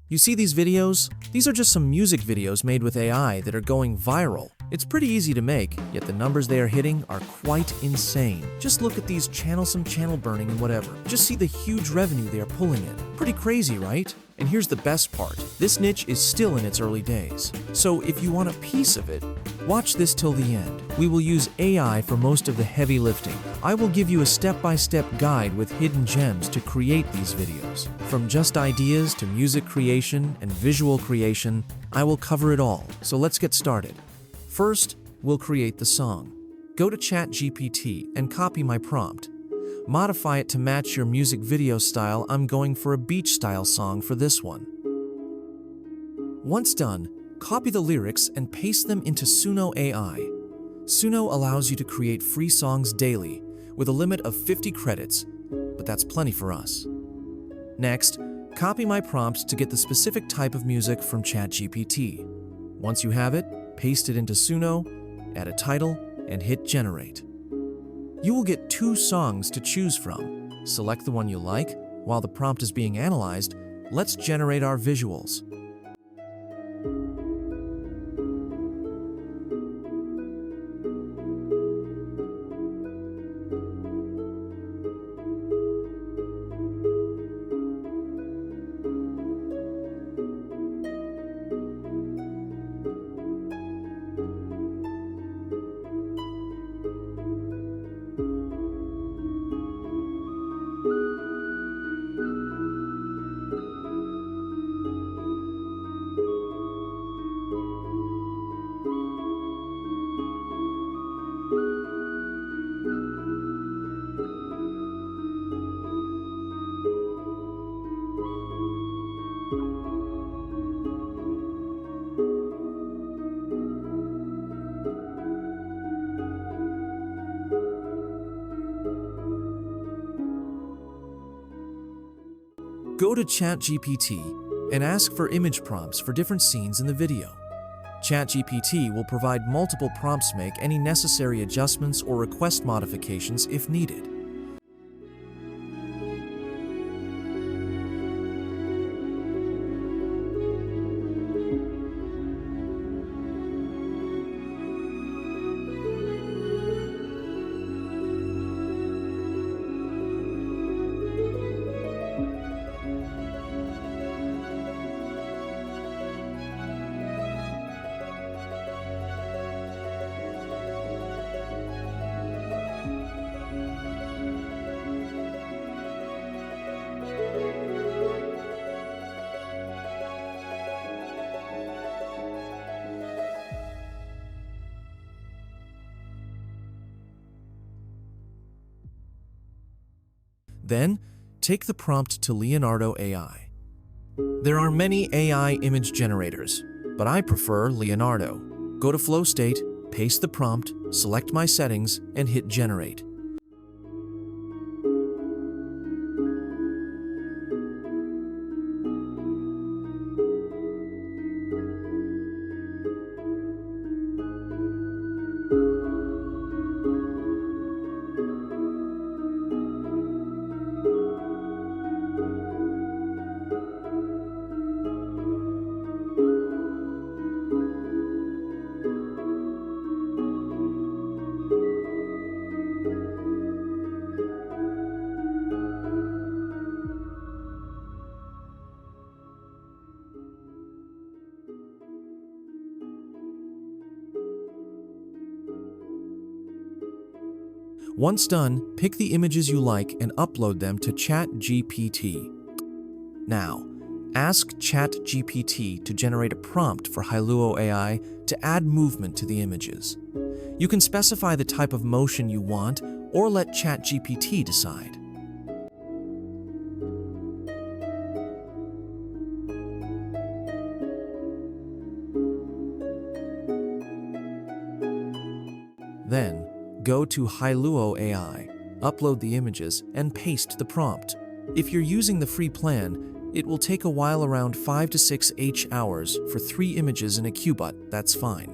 You see these videos? These are just some music videos made with AI that are going viral. It's pretty easy to make, yet the numbers they are hitting are quite insane. Just look at these channel burning and whatever. Just see the huge revenue they are pulling in. Pretty crazy, right? And here's the best part. This niche is still in its early days. So if you want a piece of it, watch this till the end. We will use AI for most of the heavy lifting. I will give you a step-by-step guide with hidden gems to create these videos. From just ideas to music creation and visual creation, I will cover it all. So let's get started. First, we'll create the song. Go to ChatGPT and copy my prompt. Modify it to match your music video style. I'm going for a beach-style song for this one. Once done, copy the lyrics and paste them into Suno AI. Suno allows you to create free songs daily with a limit of 50 credits, but that's plenty for us. Next, copy my prompt to get the specific type of music from ChatGPT. Once you have it, paste it into Suno, add a title, and hit generate. You will get 2 songs to choose from. Select the one you like. While the prompt is being analyzed, let's generate our visuals. Go to ChatGPT and ask for image prompts for different scenes in the video. ChatGPT will provide multiple prompts, make any necessary adjustments or request modifications if needed. Then, take the prompt to Leonardo AI. There are many AI image generators, but I prefer Leonardo. Go to Flow State, paste the prompt, select my settings, and hit Generate. Once done, pick the images you like and upload them to ChatGPT. Now, ask ChatGPT to generate a prompt for Hailuo AI to add movement to the images. You can specify the type of motion you want or let ChatGPT decide. Then, go to Hailuo AI, upload the images, and paste the prompt. If you're using the free plan, it will take a while, around 5 to 6 hours for 3 images in a queue, but that's fine.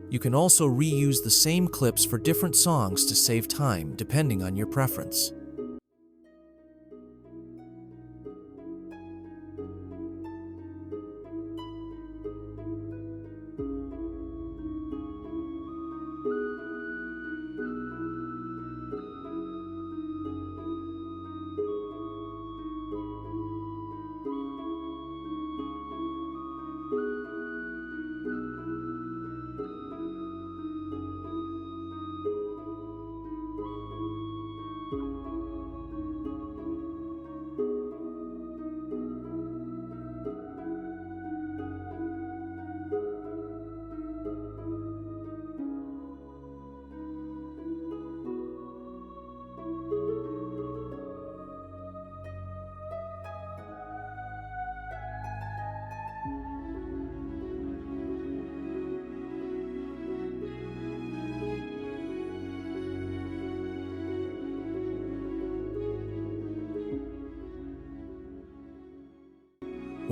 You can also reuse the same clips for different songs to save time, depending on your preference.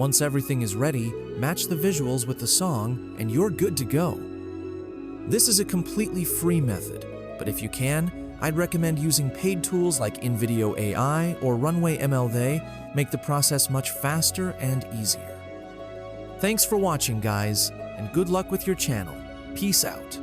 Once everything is ready, match the visuals with the song, and you're good to go. This is a completely free method, but if you can, I'd recommend using paid tools like InVideo AI or Runway ML. They make the process much faster and easier. Thanks for watching, guys, and good luck with your channel. Peace out.